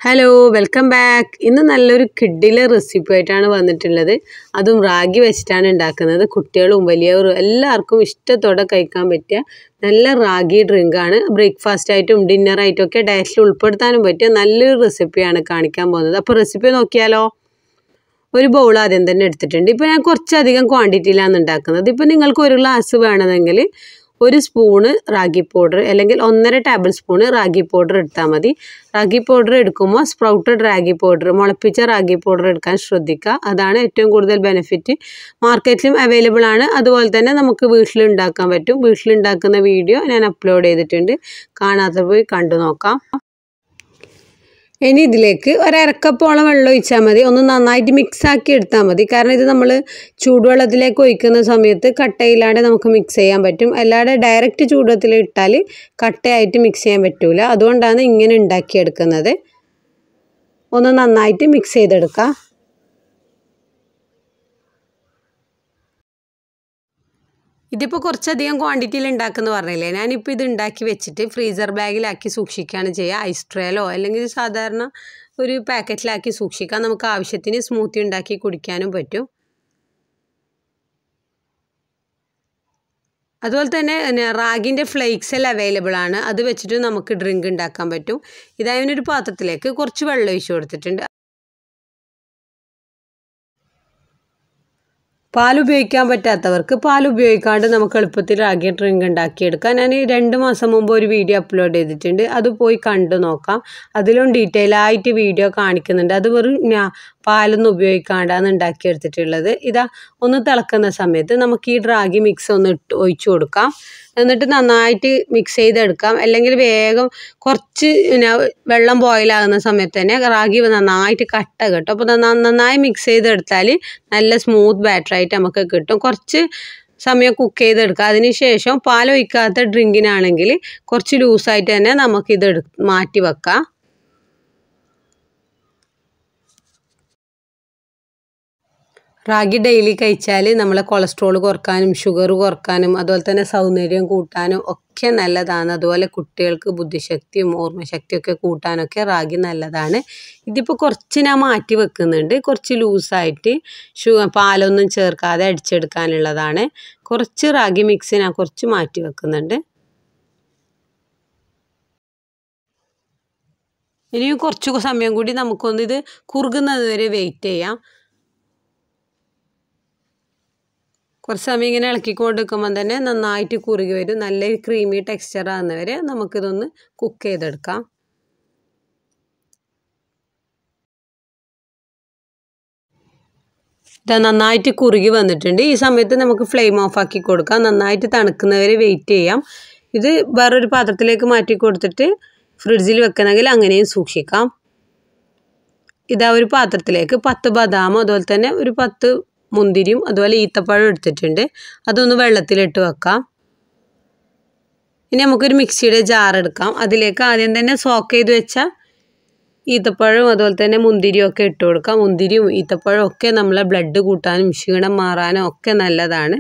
Hello welcome back. ഇന്ന് നല്ലൊരു കിഡിലെ recipe ആയിട്ടാണ് വന്നിട്ടുള്ളത്. അതും റാഗി വെച്ചിട്ടാണ് ഉണ്ടാക്കുന്നത്. കുട്ടികളും വലിയവരും എല്ലാവർക്കും ഇഷ്ടത്തോടെ കഴിക്കാൻ പറ്റിയ നല്ല റാഗി ഡ്രിങ്കാണ്. ബ്രേക്ക്ഫാസ്റ്റ് ആയിട്ടും ഡിന്നറായിട്ടും ഒക്കെ ഡയറ്റിൽ ഉൾപ്പെടുത്താനും പറ്റിയ നല്ലൊരു റെസിപ്പിയാണ് കാണിക്കാൻ പോകുന്നത്. അപ്പോൾ റെസിപ്പി നോക്കിയാലോ. ഒരു ബൗൾ ആദ്യം തന്നെ എടുത്തിട്ടുണ്ട്. ഇപ്പോൾ ഞാൻ കുറച്ചധികം ക്വാണ്ടിറ്റിയിലാണ് ഉണ്ടാക്കുന്നത്. ഇപ്പോൾ നിങ്ങൾക്ക് ഒരു ഗ്ലാസ് വേണമെങ്കിൽ ഒരു സ്പൂണ് റാഗി പൗഡർ അല്ലെങ്കിൽ 1.5 ടേബിൾ സ്പൂണ് റാഗി പൗഡർ എടുത്താൽ മതി. റാഗി പൗഡർ എടുക്കുമ്പോൾ സ്പ്രൗട്ടഡ് റാഗി പൗഡർ, മുളപ്പിച്ച റാഗി പൗഡർ എടുക്കാൻ ശ്രദ്ധിക്കുക. അതാണ് ഏറ്റവും കൂടുതൽ ബെനിഫിറ്റ്. മാർക്കറ്റിലും അവൈലബിൾ ആണ്. അതുപോലെ തന്നെ നമുക്ക് വീട്ടിലുണ്ടാക്കാൻ പറ്റും. വീട്ടിലുണ്ടാക്കുന്ന വീഡിയോ ഞാൻ അപ്ലോഡ് ചെയ്തിട്ടുണ്ട്. കാണാത്തവർ പോയി കണ്ടു നോക്കാം. ഇനി ഇതിലേക്ക് ഒരക്കപ്പോളം വെള്ളം ഒഴിച്ചാൽ മതി. ഒന്ന് നന്നായിട്ട് മിക്സാക്കി എടുത്താൽ മതി. കാരണം ഇത് നമ്മൾ ചൂടുവെള്ളത്തിലേക്ക് ഒഴിക്കുന്ന സമയത്ത് കട്ടയില്ലാതെ നമുക്ക് മിക്സ് ചെയ്യാൻ പറ്റും. അല്ലാതെ ഡയറക്റ്റ് ചൂടുവെള്ളത്തിൽ ഇട്ടാൽ കട്ടയായിട്ട് മിക്സ് ചെയ്യാൻ പറ്റില്ല. അതുകൊണ്ടാണ് ഇങ്ങനെ ഉണ്ടാക്കിയെടുക്കുന്നത്. ഒന്ന് നന്നായിട്ട് മിക്സ് ചെയ്തെടുക്കാം. ഇതിപ്പോൾ കുറച്ചധികം ക്വാണ്ടിറ്റിയിൽ ഉണ്ടാക്കുമെന്ന് പറഞ്ഞില്ലേ. ഞാനിപ്പോൾ ഇത് ഉണ്ടാക്കി വെച്ചിട്ട് ഫ്രീസർ ബാഗിലാക്കി സൂക്ഷിക്കുകയാണ് ചെയ്യുക. ഐസ് ട്രേയിലോ അല്ലെങ്കിൽ സാധാരണ ഒരു പാക്കറ്റിലാക്കി സൂക്ഷിക്കാം. നമുക്ക് ആവശ്യത്തിന് സ്മൂത്തി ഉണ്ടാക്കി കുടിക്കാനും പറ്റും. അതുപോലെ തന്നെ റാഗിൻ്റെ ഫ്ലേക്സ് എല്ലാം അവൈലബിൾ ആണ്. അത് വെച്ചിട്ട് നമുക്ക് ഡ്രിങ്ക് ഉണ്ടാക്കാൻ പറ്റും. ഇതായതിനൊരു പാത്രത്തിലേക്ക് കുറച്ച് വെള്ളം ഒഴിച്ച് കൊടുത്തിട്ടുണ്ട്. പാൽ ഉപയോഗിക്കാൻ പറ്റാത്തവർക്ക് പാൽ ഉപയോഗിക്കാണ്ട് നമുക്ക് എളുപ്പത്തിൽ റാഗി ഡ്രിങ്ക് ഉണ്ടാക്കിയെടുക്കാം. ഞാൻ 2 മാസം മുമ്പ് ഒരു വീഡിയോ അപ്ലോഡ് ചെയ്തിട്ടുണ്ട്. അത് പോയി കണ്ടു നോക്കാം. അതിലും ഡീറ്റെയിൽ ആയിട്ട് വീഡിയോ കാണിക്കുന്നുണ്ട്. അത് വെറും പാലൊന്നും ഉപയോഗിക്കാണ്ടാണ് ഉണ്ടാക്കിയെടുത്തിട്ടുള്ളത്. ഇതാ ഒന്ന് തിളക്കുന്ന സമയത്ത് നമുക്ക് ഈ റാഗി മിക്സ് ഒന്ന് ഒഴിച്ചു കൊടുക്കാം. എന്നിട്ട് നന്നായിട്ട് മിക്സ് ചെയ്തെടുക്കാം. അല്ലെങ്കിൽ വേഗം കുറച്ച് വെള്ളം ബോയിലാകുന്ന സമയത്ത് തന്നെ റാഗി നന്നായിട്ട് കട്ട കിട്ടും. അപ്പോൾ നന്നായി മിക്സ് ചെയ്തെടുത്താൽ നല്ല സ്മൂത്ത് ബാറ്ററായിട്ട് നമുക്ക് കിട്ടും. കുറച്ച് സമയം കുക്ക് ചെയ്തെടുക്കുക. അതിന് ശേഷം പാലൊഴിക്കാത്ത ഡ്രിങ്കിനാണെങ്കിൽ കുറച്ച് ലൂസായിട്ട് തന്നെ നമുക്കിത് മാറ്റി വെക്കാം. റാഗി ഡെയിലി കഴിച്ചാൽ നമ്മളെ കൊളസ്ട്രോൾ കുറക്കാനും ഷുഗർ കുറക്കാനും അതുപോലെ തന്നെ സൗന്ദര്യം കൂട്ടാനും ഒക്കെ നല്ലതാണ്. അതുപോലെ കുട്ടികൾക്ക് ബുദ്ധിശക്തിയും ഓർമ്മശക്തിയൊക്കെ കൂട്ടാനൊക്കെ റാഗി നല്ലതാണ്. ഇതിപ്പോൾ കുറച്ച് ഞാൻ മാറ്റി വെക്കുന്നുണ്ട്. കുറച്ച് ലൂസായിട്ട് പാലൊന്നും ചേർക്കാതെ അടിച്ചെടുക്കാനുള്ളതാണ്. കുറച്ച് റാഗി മിക്സ് ഞാൻ കുറച്ച് മാറ്റി വെക്കുന്നുണ്ട്. ഇനിയും കുറച്ച് സമയം കൂടി നമുക്കൊന്ന് ഇത് കുറുകുന്നത് വരെ വെയിറ്റ് ചെയ്യാം. കുറച്ച് സമയം ഇങ്ങനെ ഇളക്കിക്കൊണ്ട് നിൽക്കുമ്പോൾ തന്നെ നന്നായിട്ട് കുറുകി വരും. നല്ല ക്രീമി ടെക്സ്ചർ ആകുന്നവരെ നമുക്കിതൊന്ന് കുക്ക് ചെയ്തെടുക്കാം. ഇത് നന്നായിട്ട് കുറുകി വന്നിട്ടുണ്ട്. ഈ സമയത്ത് നമുക്ക് ഫ്ലെയിം ഓഫ് ആക്കി കൊടുക്കാം. നന്നായിട്ട് തണുക്കുന്നവരെ വെയിറ്റ് ചെയ്യാം. ഇത് വേറൊരു പാത്രത്തിലേക്ക് മാറ്റി കൊടുത്തിട്ട് ഫ്രിഡ്ജിൽ വെക്കണമെങ്കിൽ അങ്ങനെയും സൂക്ഷിക്കാം. ഇതാ ഒരു പാത്രത്തിലേക്ക് 10 ബദാമും അതുപോലെ തന്നെ ഒരു 10 മുന്തിരിയും അതുപോലെ ഈത്തപ്പഴം എടുത്തിട്ടുണ്ട്. അതൊന്ന് വെള്ളത്തിലിട്ട് വെക്കാം. ഇനി നമുക്കൊരു മിക്സിയുടെ ജാർ എടുക്കാം. അതിലേക്ക് ആദ്യം തന്നെ സോക്ക് ചെയ്ത് വെച്ച ഈത്തപ്പഴവും അതുപോലെ തന്നെ മുന്തിരിയും ഒക്കെ ഇട്ട് കൊടുക്കാം. മുന്തിരിയും ഈത്തപ്പഴവും ഒക്കെ നമ്മളെ ബ്ലഡ് കൂട്ടാനും ക്ഷീണം മാറാനും ഒക്കെ നല്ലതാണ്.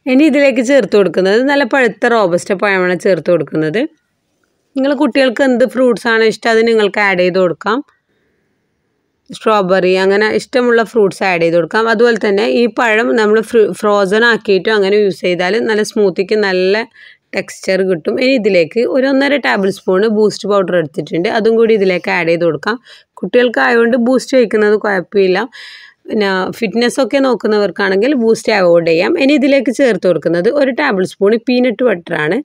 ഇനി ഇതിലേക്ക് ചേർത്ത് കൊടുക്കുന്നത് നല്ല പഴുത്ത റോബസ്റ്റ പഴമാണ് ചേർത്ത് കൊടുക്കുന്നത്. നിങ്ങൾ കുട്ടികൾക്ക് എന്ത് ഫ്രൂട്ട്സാണ് ഇഷ്ടം അത് നിങ്ങൾക്ക് ആഡ് ചെയ്ത് കൊടുക്കാം. സ്ട്രോബെറി അങ്ങനെ ഇഷ്ടമുള്ള ഫ്രൂട്ട്സ് ആഡ് ചെയ്ത് കൊടുക്കാം. അതുപോലെ തന്നെ ഈ പഴം നമ്മൾ ഫ്രോസൺ ആക്കിയിട്ടും അങ്ങനെ യൂസ് ചെയ്താൽ നല്ല സ്മൂത്തിക്ക് നല്ല ടെക്സ്ചർ കിട്ടും. ഇനി ഇതിലേക്ക് ഒരു 1.5 ടേബിൾ സ്പൂണ് ബൂസ്റ്റ് പൗഡർ എടുത്തിട്ടുണ്ട്. അതും കൂടി ഇതിലേക്ക് ആഡ് ചെയ്ത് കൊടുക്കാം. കുട്ടികൾക്ക് ആയതുകൊണ്ട് ബൂസ്റ്റ് കഴിക്കുന്നത് കുഴപ്പമില്ല. പിന്നെ ഫിറ്റ്നസ്സൊക്കെ നോക്കുന്നവർക്കാണെങ്കിൽ ബൂസ്റ്റ് അവോയ്ഡ് ചെയ്യാം. ഇനി ഇതിലേക്ക് ചേർത്ത് കൊടുക്കുന്നത് 1 ടേബിൾ സ്പൂണ് പീനട്ട് ബട്ടറാണ്.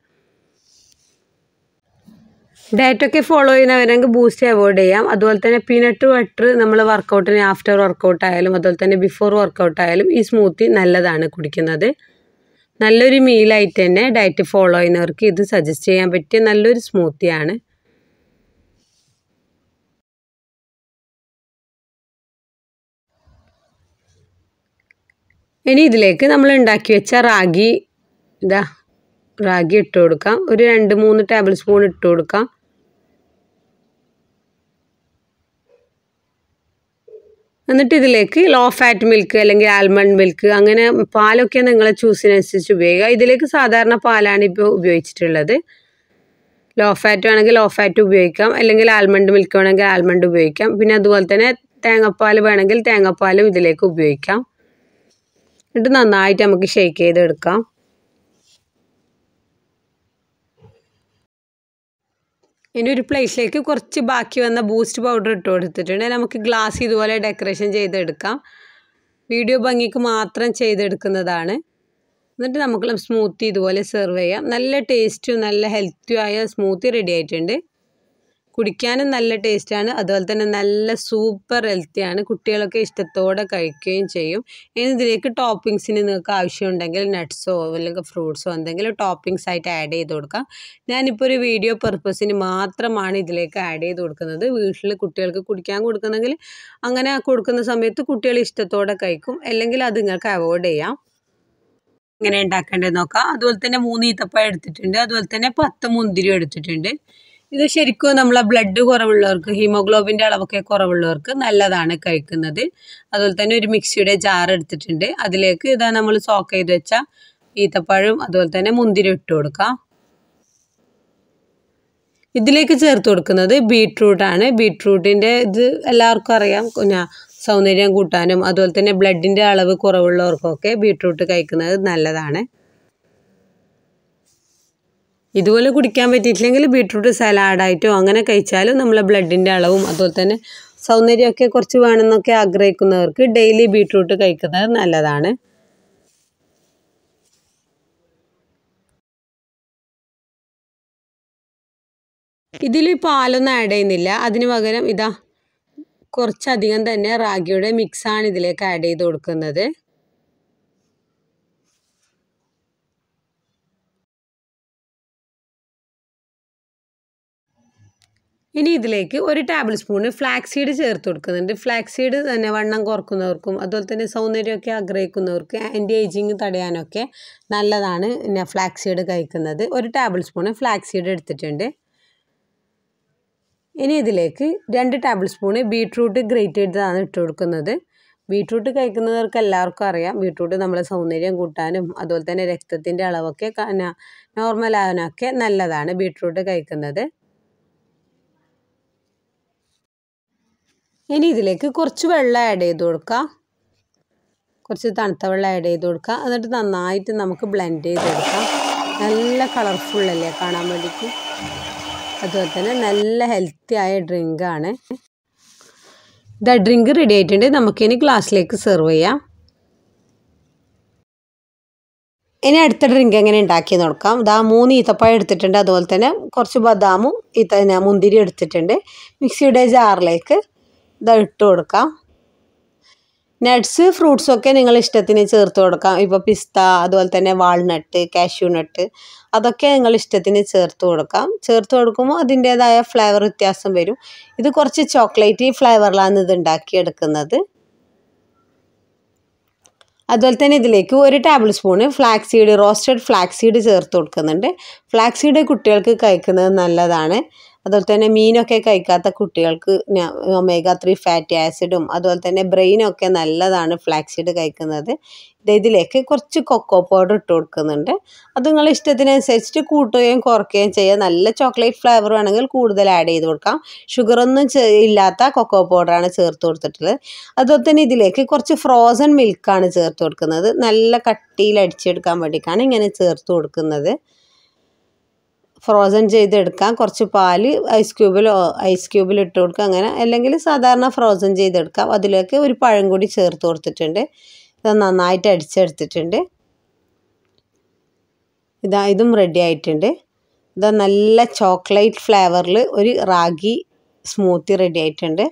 ഡയറ്റൊക്കെ ഫോളോ ചെയ്യുന്നവരെങ്കിൽ ബൂസ്റ്റ് അവോയ്ഡ് ചെയ്യാം. അതുപോലെ തന്നെ പീനട്ട് ബട്ടർ നമ്മൾ വർക്കൗട്ടിന് ആഫ്റ്റർ വർക്കൗട്ട് ആയാലും അതുപോലെ തന്നെ ബിഫോർ വർക്കൗട്ട് ആയാലും ഈ സ്മൂത്തി നല്ലതാണ് കുടിക്കുന്നത്. നല്ലൊരു മീലായിട്ട് തന്നെ ഡയറ്റ് ഫോളോ ചെയ്യുന്നവർക്ക് ഇത് സജസ്റ്റ് ചെയ്യാൻ പറ്റിയ നല്ലൊരു സ്മൂത്തിയാണ്. ഇനി ഇതിലേക്ക് നമ്മൾ ഉണ്ടാക്കി വെച്ച റാഗി ഇട്ട് കൊടുക്കാം. ഒരു 2-3 ടേബിൾ സ്പൂൺ ഇട്ട് കൊടുക്കാം. എന്നിട്ട് ഇതിലേക്ക് ലോ ഫാറ്റ് മിൽക്ക് അല്ലെങ്കിൽ ആൽമണ്ട് മിൽക്ക് അങ്ങനെ പാലൊക്കെ നിങ്ങളെ ചൂസിനനുസരിച്ച് ഉപയോഗിക്കുക. ഇതിലേക്ക് സാധാരണ പാലാണ് ഇപ്പോൾ ഉപയോഗിച്ചിട്ടുള്ളത്. ലോ ഫാറ്റ് വേണമെങ്കിൽ ലോ ഫാറ്റ് ഉപയോഗിക്കാം, അല്ലെങ്കിൽ ആൽമണ്ട് മിൽക്ക് വേണമെങ്കിൽ ആൽമണ്ട് ഉപയോഗിക്കാം. പിന്നെ അതുപോലെ തന്നെ തേങ്ങാപ്പാൽ വേണമെങ്കിൽ തേങ്ങാപ്പാലും ഇതിലേക്ക് ഉപയോഗിക്കാം. എന്നിട്ട് നന്നായിട്ട് നമുക്ക് ഷേക്ക് ചെയ്തെടുക്കാം. ഇനി ഒരു പ്ലേറ്റിലേക്ക് കുറച്ച് ബാക്കി വന്ന ബൂസ്റ്റ് പൗഡർ ഇട്ട് കൊടുത്തിട്ടുണ്ട്. നമുക്ക് ഗ്ലാസ് ഇതുപോലെ ഡെക്കറേഷൻ ചെയ്തെടുക്കാം. വീഡിയോ ഭംഗിക്ക് മാത്രം ചെയ്തെടുക്കുന്നതാണ്. എന്നിട്ട് നമുക്ക് സ്മൂത്തി ഇതുപോലെ സെർവ് ചെയ്യാം. നല്ല ടേസ്റ്റും നല്ല ഹെൽത്തിയും ആയ സ്മൂത്തി റെഡി ആയിട്ടുണ്ട്. കുടിക്കാനും നല്ല ടേസ്റ്റാണ്, അതുപോലെ തന്നെ നല്ല സൂപ്പർ ഹെൽത്തിയാണ്. കുട്ടികളൊക്കെ ഇഷ്ടത്തോടെ കഴിക്കുകയും ചെയ്യും. ഇനി ഇതിലേക്ക് ടോപ്പിങ്സിന് നിങ്ങൾക്ക് ആവശ്യമുണ്ടെങ്കിൽ നട്ട്സോ അല്ലെങ്കിൽ ഫ്രൂട്ട്സോ എന്തെങ്കിലും ടോപ്പിങ്സ് ആയിട്ട് ആഡ് ചെയ്ത് കൊടുക്കാം. ഞാനിപ്പോൾ ഒരു വീഡിയോ പർപ്പസിന് മാത്രമാണ് ഇതിലേക്ക് ആഡ് ചെയ്ത് കൊടുക്കുന്നത്. വീട്ടിൽ കുട്ടികൾക്ക് കുടിക്കാൻ കൊടുക്കുന്നെങ്കിൽ അങ്ങനെ കൊടുക്കുന്ന സമയത്ത് കുട്ടികൾ ഇഷ്ടത്തോടെ കഴിക്കും, അല്ലെങ്കിൽ അത് നിങ്ങൾക്ക് അവോയ്ഡ് ചെയ്യാം. ഇങ്ങനെ ഉണ്ടാക്കേണ്ടത് നോക്കാം. അതുപോലെ തന്നെ 3 ഈത്തപ്പഴം എടുത്തിട്ടുണ്ട്, അതുപോലെ തന്നെ 10 മുന്തിരി എടുത്തിട്ടുണ്ട്. ഇത് ശരിക്കും നമ്മളെ ബ്ലഡ് കുറവുള്ളവർക്ക്, ഹീമോഗ്ലോബിൻ്റെ അളവൊക്കെ കുറവുള്ളവർക്ക് നല്ലതാണ് കഴിക്കുന്നത്. അതുപോലെ തന്നെ ഒരു മിക്സിയുടെ ജാർ എടുത്തിട്ടുണ്ട്. അതിലേക്ക് ഇതാ നമ്മൾ സോക്ക് ചെയ്ത് വെച്ച ഈത്തപ്പഴം അതുപോലെ തന്നെ മുന്തിരി ഇട്ട് കൊടുക്കാം. ഇതിലേക്ക് ചേർത്ത് കൊടുക്കുന്നത് ബീട്രൂട്ടാണ്. ബീട്രൂട്ടിൻ്റെ ഇത് എല്ലാവർക്കും അറിയാം, സൗന്ദര്യം കൂട്ടാനും അതുപോലെ തന്നെ ബ്ലഡിൻ്റെ അളവ് കുറവുള്ളവർക്കൊക്കെ ബീട്രൂട്ട് കഴിക്കുന്നത് നല്ലതാണ്. ഇതുപോലെ കുടിക്കാൻ പറ്റിയിട്ടില്ലെങ്കിൽ ബീട്രൂട്ട് സലാഡായിട്ടോ അങ്ങനെ കഴിച്ചാലും നമ്മളെ ബ്ലഡിൻ്റെ അളവും അതുപോലെ തന്നെ സൗന്ദര്യമൊക്കെ കുറച്ച് വേണമെന്നൊക്കെ ആഗ്രഹിക്കുന്നവർക്ക് ഡെയിലി ബീട്രൂട്ട് കഴിക്കുന്നത് നല്ലതാണ്. ഇതിൽ പാലൊന്നും ആഡ് ചെയ്യുന്നില്ല, അതിന് പകരം ഇതാ കുറച്ചധികം തന്നെ റാഗിയുടെ മിക്സാണ് ഇതിലേക്ക് ആഡ് ചെയ്ത് കൊടുക്കുന്നത്. ഇനി ഇതിലേക്ക് 1 ടേബിൾ സ്പൂണ് ഫ്ലാക്സ് സീഡ് ചേർത്ത് കൊടുക്കുന്നുണ്ട്. ഫ്ലാക്സ് സീഡ് തന്നെ വണ്ണം കുറക്കുന്നവർക്കും അതുപോലെ തന്നെ സൗന്ദര്യമൊക്കെ ആഗ്രഹിക്കുന്നവർക്ക് ആൻറ്റി ഏജിങ് തടയാനൊക്കെ നല്ലതാണ് ഫ്ലാക്സ് സീഡ് കഴിക്കുന്നത്. 1 ടേബിൾ സ്പൂണ് ഫ്ലാക്സ് സീഡ് എടുത്തിട്ടുണ്ട്. ഇനി ഇതിലേക്ക് 2 ടേബിൾ സ്പൂണ് ബീട്രൂട്ട് ഗ്രേറ്റ് ചെയ്തതാണ് ഇട്ട് കൊടുക്കുന്നത്. ബീട്രൂട്ട് കഴിക്കുന്നവർക്ക് എല്ലാവർക്കും അറിയാം, ബീട്രൂട്ട് നമ്മളെ സൗന്ദര്യം കൂട്ടാനും അതുപോലെ തന്നെ രക്തത്തിൻ്റെ അളവൊക്കെ നോർമലാകാനൊക്കെ നല്ലതാണ് ബീട്രൂട്ട് കഴിക്കുന്നത്. ഇനി ഇതിലേക്ക് കുറച്ച് വെള്ളം ആഡ് ചെയ്ത് കൊടുക്കാം, കുറച്ച് തണുത്ത വെള്ളം ആഡ് ചെയ്ത് കൊടുക്കാം. എന്നിട്ട് നന്നായിട്ട് നമുക്ക് ബ്ലെൻഡ് ചെയ്തെടുക്കാം. നല്ല കളർഫുള്ളല്ലേ കാണാൻ വേണ്ടിയിട്ട്. അതുപോലെ തന്നെ നല്ല ഹെൽത്തി ആയ ഡ്രിങ്കാണ്. ഇതാ ഡ്രിങ്ക് റെഡി ആയിട്ടുണ്ട്. നമുക്കിനി ഗ്ലാസ്സിലേക്ക് സെർവ് ചെയ്യാം. ഇനി അടുത്ത ഡ്രിങ്ക് എങ്ങനെ ഉണ്ടാക്കി നോക്കാം. ഇതാ 3 ഈത്തപ്പഴം എടുത്തിട്ടുണ്ട്, അതുപോലെ തന്നെ കുറച്ച് ബദാമും മുന്തിരി എടുത്തിട്ടുണ്ട്. മിക്സിയുടെ ജാറിലേക്ക് ഇതാ ഇട്ട് കൊടുക്കാം. നട്ട്സ് ഫ്രൂട്ട്സൊക്കെ നിങ്ങൾ ഇഷ്ടത്തിന് ചേർത്ത് കൊടുക്കാം. ഇപ്പോൾ പിസ്ത അതുപോലെ തന്നെ വാൾനട്ട് കാഷ്യൂ നട്ട് അതൊക്കെ നിങ്ങൾ ഇഷ്ടത്തിന് ചേർത്ത് കൊടുക്കാം. ചേർത്ത് കൊടുക്കുമ്പോൾ അതിൻ്റേതായ ഫ്ലേവർ വ്യത്യാസം വരും. ഇത് കുറച്ച് ചോക്ലേറ്റ് ഫ്ലേവറിലാണ് ഇത് ഉണ്ടാക്കിയെടുക്കുന്നത്. അതുപോലെ തന്നെ ഇതിലേക്ക് 1 table spoon flax seed roasted flax seed ചേർത്ത് കൊടുക്കുന്നുണ്ട്. ഫ്ലാക്സ് സീഡ് കുട്ടികൾക്ക് കഴിക്കുന്നത് നല്ലതാണ്. അതുപോലെ തന്നെ മീനൊക്കെ കഴിക്കാത്ത കുട്ടികൾക്ക് ഒമേഗ 3 ഫാറ്റി ആസിഡും അതുപോലെ തന്നെ ബ്രെയിനൊക്കെ നല്ലതാണ് ഫ്ലാക്സ് സീഡ് കഴിക്കുന്നത്. ഇതിലേക്ക് കുറച്ച് കൊക്കോ പൗഡർ ഇട്ട് കൊടുക്കുന്നുണ്ട്. അത് നിങ്ങൾ ഇഷ്ടത്തിനനുസരിച്ചിട്ട് കൂട്ടുകയും കുറയ്ക്കുകയും ചെയ്യുക. നല്ല ചോക്ലേറ്റ് ഫ്ലേവർ വേണമെങ്കിൽ കൂടുതൽ ആഡ് ചെയ്ത് കൊടുക്കാം. ഷുഗറൊന്നും ഇല്ലാത്ത കൊക്കോ പൗഡറാണ് ചേർത്ത് കൊടുത്തിട്ടുള്ളത്. അതുപോലെ തന്നെ ഇതിലേക്ക് കുറച്ച് ഫ്രോസൺ മിൽക്കാണ് ചേർത്ത് കൊടുക്കുന്നത്. നല്ല കട്ടിയിൽ അടിച്ചെടുക്കാൻ വേണ്ടിയിട്ടാണ് ഇങ്ങനെ ചേർത്ത് കൊടുക്കുന്നത്. ഫ്രോസൺ ചെയ്തെടുക്കാം. കുറച്ച് പാല് ഐസ് ക്യൂബിൽ ഇട്ട് കൊടുക്കുക, അങ്ങനെ അല്ലെങ്കിൽ സാധാരണ ഫ്രോസൺ ചെയ്തെടുക്കാം. അതിലേക്ക് ഒരു പഴം കൂടി ചേർത്ത് കൊടുത്തിട്ടുണ്ട്. ഇത് നന്നായിട്ട് അടിച്ചെടുത്തിട്ടുണ്ട്. ഇതും റെഡി ആയിട്ടുണ്ട്. ഇതാ നല്ല ചോക്ലേറ്റ് ഫ്ലേവറിൽ ഒരു റാഗി സ്മൂത്തി റെഡി ആയിട്ടുണ്ട്.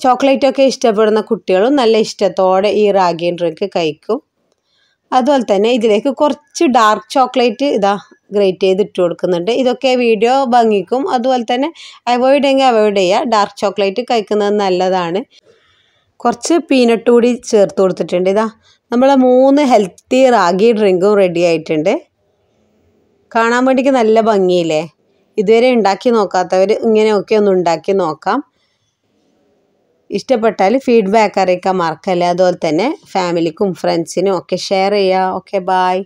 ചോക്ലേറ്റൊക്കെ ഇഷ്ടപ്പെടുന്ന കുട്ടികളും നല്ല ഇഷ്ടത്തോടെ ഈ റാഗി ഡ്രിങ്ക് കഴിക്കും. അതുപോലെ തന്നെ ഇതിലേക്ക് കുറച്ച് ഡാർക്ക് ചോക്ലേറ്റ് ഗ്രേറ്റ് ചെയ്ത് ഇട്ട് കൊടുക്കുന്നുണ്ട്. ഇതൊക്കെ വീഡിയോ ഭംഗിക്കും അതുപോലെ തന്നെ അവോയ്ഡ് ചെയ്യുക. ഡാർക്ക് ചോക്ലേറ്റ് കഴിക്കുന്നത് നല്ലതാണ്. കുറച്ച് പീനട്ട് കൂടി ചേർത്ത് കൊടുത്തിട്ടുണ്ട്. നമ്മളെ 3 ഹെൽത്തി റാഗി ഡ്രിങ്കും റെഡി ആയിട്ടുണ്ട്. കാണാൻ വേണ്ടിക്ക് നല്ല ഭംഗിയില്ലേ. ഇതുവരെ ഉണ്ടാക്കി നോക്കാത്തവർ ഇങ്ങനെയൊക്കെ ഒന്ന് ഉണ്ടാക്കി നോക്കാം. ഇഷ്ടപ്പെട്ടാൽ ഫീഡ്ബാക്ക് അറിയിക്കാൻ മറക്കല്ലേ. അതുപോലെ തന്നെ ഫാമിലിക്കും ഫ്രണ്ട്സിനും ഒക്കെ ഷെയർ ചെയ്യുക. Okay, by.